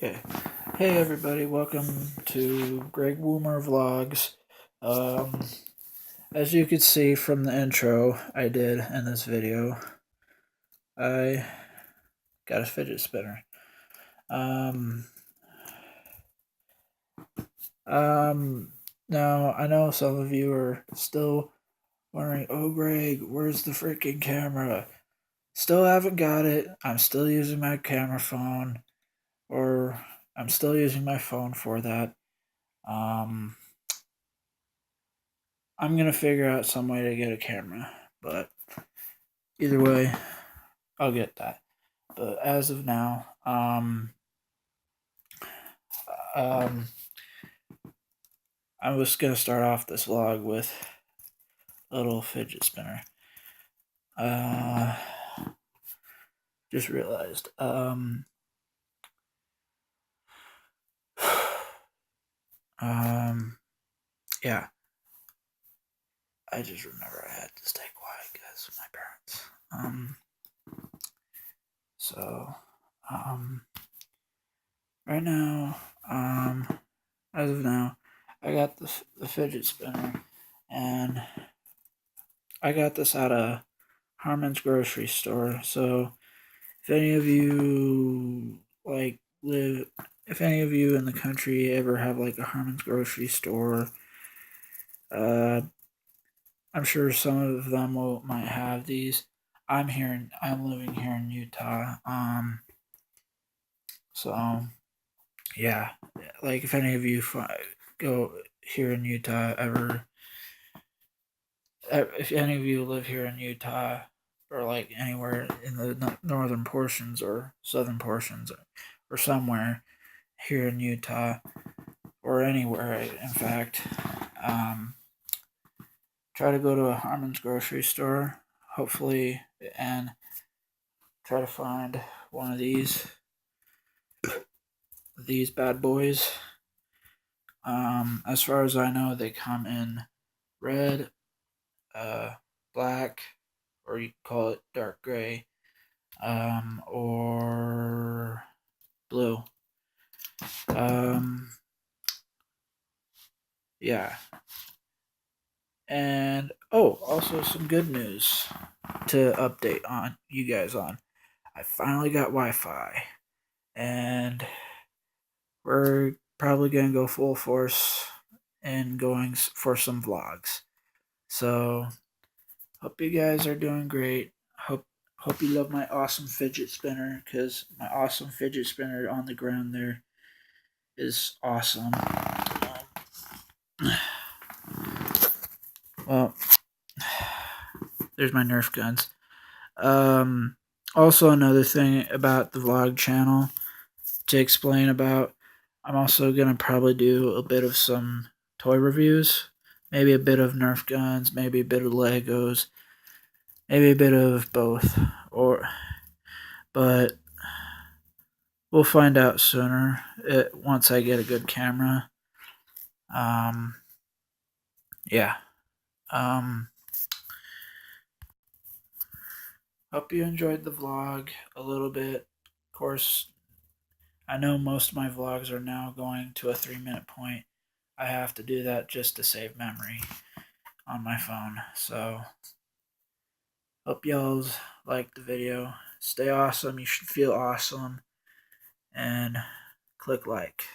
Okay. Hey everybody, welcome to Woomer Vlogs. As you can see from the intro I did in this video, I got a fidget spinner. Now I know some of you are still wondering, oh Greg, where's the freaking camera? Still haven't got it. I'm still using my camera phone, or I'm still using my phone for that. I'm gonna figure out some way to get a camera, but either way, I'll get that. But as of now, I was gonna start off this vlog with a little fidget spinner. Just realized, yeah. I just remember I had to stay quiet because of my parents. Right now, as of now, I got the fidget spinner, and I got this at a Harmon's grocery store. So if any of you if any of you in the country ever have like a Harmon's grocery store, I'm sure some of them might have these. I'm living here in Utah. So yeah, like if any of you go here in Utah if any of you live here in Utah, or like anywhere in the northern portions or southern portions, or somewhere here in Utah, or anywhere in fact, try to go to a Harmon's grocery store, hopefully, and try to find one of these bad boys. As far as I know, they come in red, black, or you call it dark gray, or blue. Yeah. And also some good news to update on you guys on. I finally got Wi-Fi, and we're probably gonna go full force and going for some vlogs. So hope you guys are doing great. Hope you love my awesome fidget spinner, because my awesome fidget spinner on the ground there is awesome. Well, there's my Nerf guns. Also, another thing about the vlog channel to explain about, I'm also going to probably do a bit of some toy reviews. Maybe a bit of Nerf guns, maybe a bit of Legos, maybe a bit of both. But we'll find out sooner, once I get a good camera. Yeah. Hope you enjoyed the vlog a little bit. Of course, I know most of my vlogs are now going to a 3-minute point. I have to do that just to save memory on my phone. So, hope y'all liked the video. Stay awesome. You should feel awesome. And click like.